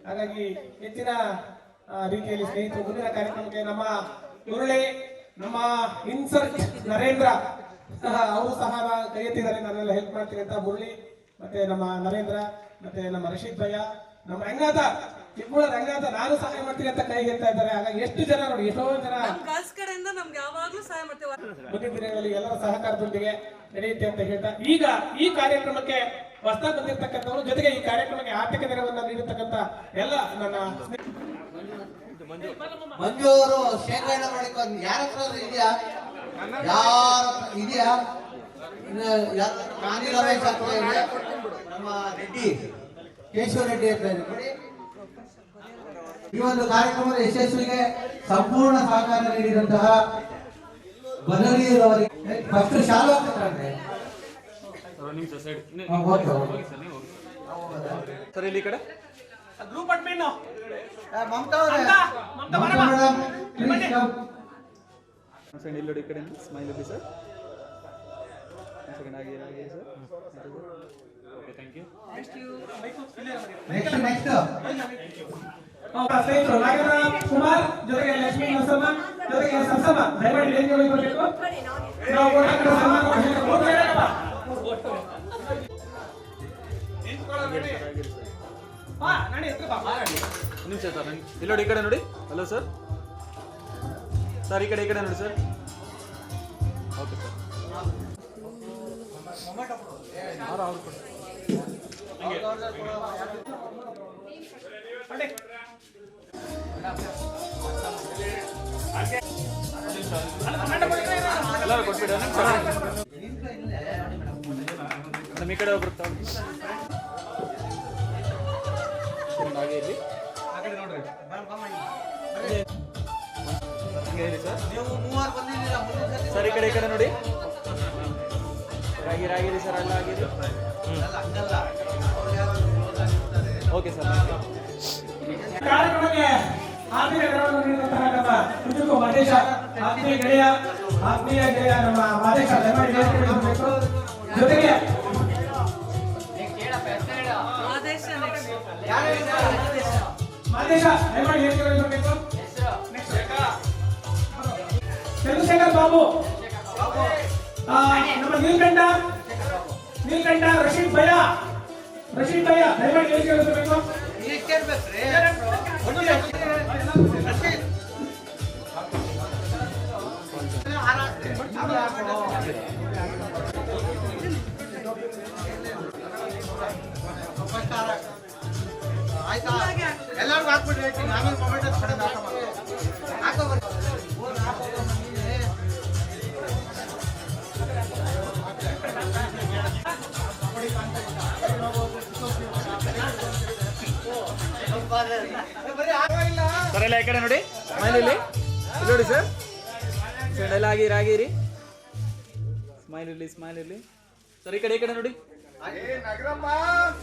ಹಾಗಾಗಿ ಹೆಚ್ಚಿನ ರೀತಿಯಲ್ಲಿ ಸ್ನೇಹಿತರು ಮುಂದಿನ ಕಾರ್ಯಕ್ರಮಕ್ಕೆ ನಮ್ಮ ಮುರಳಿ, ನಮ್ಮ ಇನ್ಸರ್ಟ್ ನರೇಂದ್ರ ಅವರು ಸಹ ಕೈ ಎತ್ತಿದ್ದಾರೆ, ನಾನೆಲ್ಲ ಹೆಲ್ಪ್ ಮಾಡ್ತೀನಿ ಅಂತ. ಮುರಳಿ ಮತ್ತೆ ನಮ್ಮ ನರೇಂದ್ರ ಮತ್ತೆ ನಮ್ಮ ರಶೀದ್ ಭಯ್ಯ, ನಮ್ಮ ರಂಗನಾಥ, ಚಿಕ್ಕಮೂಳ ರಂಗನಾಥ ನಾನು ಸಹಾಯ ಮಾಡ್ತೀನಿ ಅಂತ ಕೈ ಎತ್ತಾ ಇದ್ದಾರೆ. ಹಾಗಾಗಿ ಎಷ್ಟು ಜನ ನೋಡಿ, ಎಷ್ಟೋ ಜನ ಮುಂದಿನ ದಿನಗಳಲ್ಲಿ ಎಲ್ಲರ ಸಹಕಾರದೊಂದಿಗೆ ನಡೆಯುತ್ತೆ ಅಂತ ಹೇಳ್ತಾ, ಈಗ ಈ ಕಾರ್ಯಕ್ರಮಕ್ಕೆ ಹೊಸದಾಗಿ ಬಂದಿರತಕ್ಕಂಥವ್ರು, ಜೊತೆಗೆ ಈ ಕಾರ್ಯಕ್ರಮಕ್ಕೆ ಆರ್ಥಿಕ ನೆರವನ್ನ ನೀಡಿರ್ತಕ್ಕಂಥ ಎಲ್ಲ ನನ್ನ ಮಂಜು ಅವರು ಶೇಖರಣೆ ಮಾಡಿಕೊಂಡು ಯಾರ ಹತ್ರ ಇದೆಯಾ, ಯಾರ ಇದೆಯಾ? ಗಾಂಧಿ ರಮೇಶ್ ಹತ್ರ ಇದೆ, ನಮ್ಮ ರೆಡ್ಡಿ ಕೇಶವ ರೆಡ್ಡಿ ಹತ್ರ ಇದೆ. ನೋಡಿ, ಈ ಒಂದು ಕಾರ್ಯಕ್ರಮದ ಯಶಸ್ವಿಗೆ ಸಂಪೂರ್ಣ ಸಹಕಾರ ನೀಡಿದಂತಹ ಬನರಿಯವರಿಗೆ ಫಸ್ಟ್ ಶಾಲು ಹಾಕ್ತಾರೆ ಸರ್. ಇಲ್ಲಿ ಕಡೆ ಗ್ರೂಪ್ ಅಡ್ಮಿನ್ ಮಮತಾ ಅವರೇ, ಸೆಕೆಂಡ್ ಇಲ್ಲಿ ಈ ಕಡೆ ಸ್ಮೈಲ್ ಇದೆ ಸರ್. ಸೆಕೆಂಡ್ ಆಗಿ sir. Okay, thank you. Next Nagaraj Kumar ಜೊತೆಗೆ ಲಕ್ಷ್ಮೀ ನರಸಮ್ಮ ಜೊತೆಗೆ ಸರಸಮ್ಮ ದಯಮಾಡಿ ವೇದಿಕೆಗೆ ಬರಬೇಕು. ನಾವು ನಿಮಿಷ ಸರ್, ಇಲ್ಲಿ ನೋಡಿ, ಈ ಕಡೆ ನೋಡಿ. Hello sir. ಸರ್ ಈ ಕಡೆ ನೋಡಿ ಸರ್. Okay sir. ಎಲ್ಲರೂ ಕೊಟ್ಬಿಡ ನಮ್ಮ ಈ ಕಡೆ ಒಬ್ರು ಹಾಗೆ ಇಲ್ಲಿ ಸರ್. ಈ ಕಡೆ ನೋಡಿ. ರಾಗಿರಿ ಸರ್, ಎಲ್ಲ ಆಗಿರಿ. Okay sir. ಕಾರ್ಯಕ್ರಮಕ್ಕೆ ಆತ್ಮೀಯ ನೆರವನ್ನು ನೀಡಿದಂತಹ ನಮ್ಮ ಕುಟುಂಬ ಮಾದೇಶ, ಆತ್ಮೀಯ ಗೆಳೆಯ ನಮ್ಮ ಮಾದೇಶ ದಯಮಾಡಿ ವೇದಿಕೆಗೆ ಬರಬೇಕು. ಜೊತೆಗೆ ಮಾದೇಶ ದಯಮಾಡಿ ವೇದಿಕೆಗೆ ಬರಬೇಕು. ಚಂದ್ರಶೇಖರ್ ಬಾಬು, ನಮ್ಮ ನೀಲ್ಕಂಠ ರಶೀದ್ ಭಯ್ಯ ದಯಮಾಡಿ ವೇದಿಕೆಗೆ ಬರಬೇಕು. ಆಯ್ತಾ, ಎಲ್ಲರಿಗೂ ಹಾಕ್ಬಿಟ್ರಿ. ಆಮೇಲೆ ಮೊಮೆಂಟ್ ಸರ್ ಎಲ್ಲ ಈ ಕಡೆ ನೋಡಿ. ಸ್ಮೈಲ್ ಇಲ್ಲಿ ನೋಡಿ ಸರ್. ಎಲ್ಲ ಆಗಿರಿ. ಸ್ಮೈಲ್ ಇರಲಿ ಸರ್. ಈ ಕಡೆ ನೋಡಿ.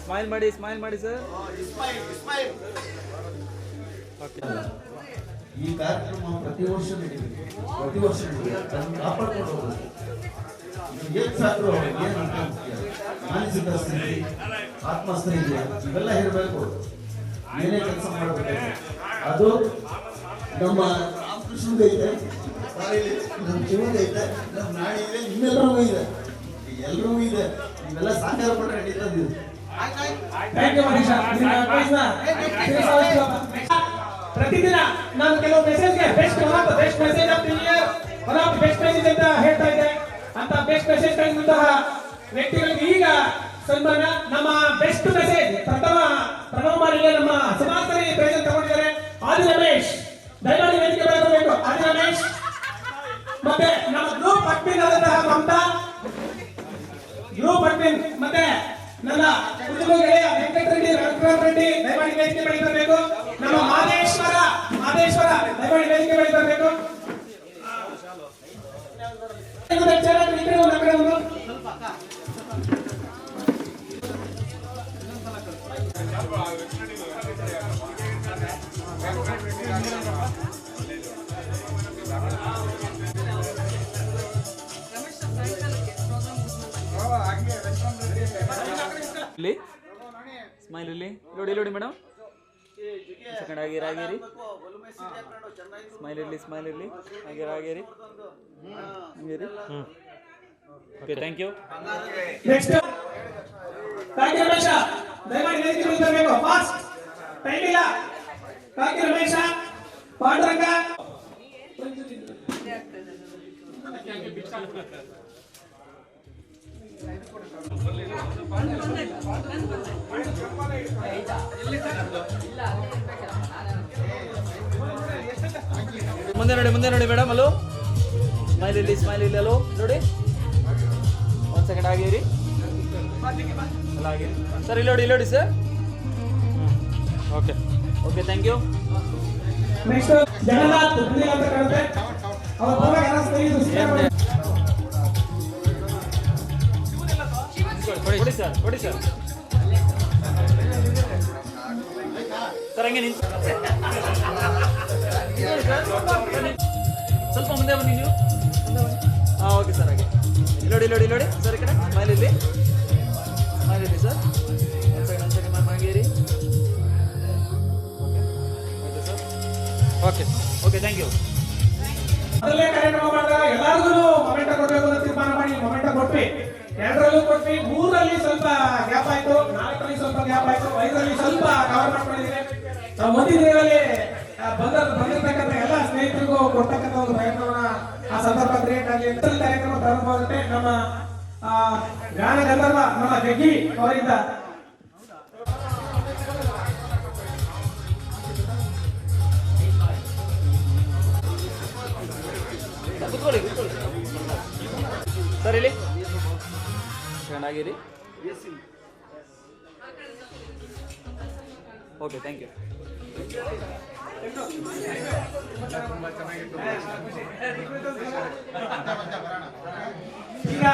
ಸ್ಮೈಲ್ ಮಾಡಿ ಸರ್. ಓಕೆ. ಈ ಕಾರ್ಯಕ್ರಮ ಪ್ರತಿ ವರ್ಷ ನಡೀಬೇಕು, ಕಾಪಾಡ್ಕೊಂಡು ಹೋಗ್ಬೇಕು. ಏನ್ ಸಾಕು, ಮಾನಸಿಕ ಸ್ಥಿತಿ, ಆತ್ಮಸ್ಥೈರ್ಯ ಇವೆಲ್ಲ ಇರಬೇಕು. ಏನೇ ಕೆಲಸ ಮಾಡಬೇಕು, ಅದು ನಮ್ಮ ರಾಮಕೃಷ್ಣದ ಇದೆ, ನಮ್ಮ ಶಿವದ ಇದೆ, ನಮ್ಮ ನಾಡಿ ಇದೆ, ಇನ್ನೆಲ್ಲರಿಗೂ ಇದೆ. ಇವೆಲ್ಲ ಸಾಕಾರ ಪಟ್ರೆ ನಡೀತದೆ. ಪ್ರತಿದಿನ ನಾನು ಕೆಲವು ಮೆಸೇಜ್ಗೆ best message of the year, best message ಅಂತ ಹೇಳ್ತಾ ಇದ್ದೆ. ಅಂತ ಬೆಸ್ಟ್ ಮೆಸೇಜ್ ಕಳಿಸಿದಂತಹ ವ್ಯಕ್ತಿಗಳಿಗೆ ಈಗ ಸನ್ಮಾನ. ನಮ್ಮ ಬೆಸ್ಟ್ ಮೆಸೇಜ್ ಪ್ರಥಮ ಬಾರಿಗೆ ನಮ್ಮ ಸಮಾಜದಲ್ಲಿ ಪ್ರೆಸೆಂಟ್ ತಗೊಂಡಿದ್ದಾರೆ ಆದಿ ರಮೇಶ್. ದಯಮಾಡಿ ವೇದಿಕೆ ಬರಬೇಕು. ಆದಿ ರಮೇಶ್ ಮತ್ತೆ ನಮ್ಮ ಗ್ರೂಪ್ ಅಡ್ಮಿನ್ ಆದಂತಹ ಮಮತಾ, ಗ್ರೂಪ್ ಅಡ್ಮಿನ್ ಮತ್ತೆ ನನ್ನ ಕುಟುಂಬ ಗೆಳೆಯ ವೆಂಕಟರೆಡ್ಡಿ, ರೆಡ್ಡಿ ದಯಮಾಡಿ ವೇದಿಕೆ ಬಳಿ ಬರಬೇಕು. ನಮ್ಮ ಮಾದೇಶ್ವರ ದಯಮಾಡಿ ವೇದಿಕೆ ಬಳಿ ಬರಬೇಕು. ಇಲ್ಲಿ ಸ್ಮೈಲ್ ಇಲ್ಲಿ ನೋಡಿ ಮೇಡಮ್. ಸೆಕೆಂಡ್ ಆಗಿರಿ ಆಗಿರಿ ಸ್ಮೈಲ್ ಇರಲಿ ಆಗಿರಿ ಆಗಿರಿ ಹಂಗಿರಿ ಓಕೆ ಥ್ಯಾಂಕ್ ಯು ನೆಕ್ಸ್ಟ್ ಕಾಕಿ ರಮೇಶ ದಯಮಾಡಿ ವೇದಿಕೆ ಮೇಲೆ ಬರಬೇಕು ಫಾಸ್ಟ್ ಟೈಮ್ ಇಲ್ಲ ಕಾಕಿ ರಮೇಶ ಪಾಂಡುರಂಗ ಮುಂದೆ ನೋಡಿ ಮೇಡಮ್ ಹಲೋ ಸ್ಮೈಲ್ ಇಲ್ಲಿ ಹಲೋ ನೋಡಿ ಒಂದು ಸೆಕೆಂಡ್ ಆಗಿರಿ ಅಲ್ಲ ಆಗಿರಿ ಸರ್ ಇಲ್ಲಿ ನೋಡಿ sir okay thank you next Jagannath Huli ಅಂತ ಕಾಣುತ್ತೆ ಅವರ ಪರವಾಗಿ ಯಾರು ಸ್ನೇಹಿತರು ಕೊಡಿ ಸರ್ ಸರ್ ಹಂಗೆ ನಿಂತು ಸ್ವಲ್ಪ ಮುಂದೆ ಬನ್ನಿ ನೀವು ಹಾಂ ಓಕೆ ಸರ್ ಹಾಗೆ ನೋಡಿ ಸರ್ ಈ ಕಡೆ ಸ್ಮೈಲ್ ಇಲ್ಲಿ ಸರ್ ಒಂದು ಸೆಕೆಂಡ್ ಮ್ಯಾಮ್ ಆಗಿರಿ ಓಕೆ ಥ್ಯಾಂಕ್ ಯು ಮೊದಲನೇ ಕಾರ್ಯಕ್ರಮ ಮಾಡಿದಾಗ ಎಲ್ಲರಿಗೂ ಮೊಮೆಂಟ ಕೊಡಬೇಕು ಅಂತ ತೀರ್ಮಾನ ಮಾಡಿ ಮೊಮೆಂಟ ಕೊಟ್ವಿ 2ರಲ್ಲೂ ಕೊಟ್ವಿ 3ರಲ್ಲಿ ಸ್ವಲ್ಪ ಗ್ಯಾಪ್ ಆಯ್ತು 4ರಲ್ಲಿ ಸ್ವಲ್ಪ ಗ್ಯಾಪ್ ಆಯ್ತು 5ರಲ್ಲಿ ಸ್ವಲ್ಪ ಕವರ್ ಮಾಡ್ಕೊಂಡಿದ್ದೀವಿ ನಾವು ಮುಂದಿನ ದಿನಗಳಲ್ಲಿ ಬಂದಿರತಕ್ಕಂಥ ಎಲ್ಲ ಸ್ನೇಹಿತರಿಗೂ ಕೊಡ್ತಕ್ಕಂಥ ಒಂದು ಪ್ರಯತ್ನವನ್ನ ಆ ಸಂದರ್ಭ ಕ್ರಿಯೇಟ್ ಆಗಲಿ ಕಾರ್ಯಕ್ರಮ ಪ್ರಾರಂಭವಾಗುತ್ತೆ ನಮ್ಮ ಗಾನ ಗಂಧರ್ವ ನಮ್ಮ ಜಗ್ಗಿ ಅವರಿಂದ ಸರ್ ಇಲ್ಲಿ ಚೆನ್ನಾಗಿರಿ ಓಕೆ ಥ್ಯಾಂಕ್ ಯು ಈಗ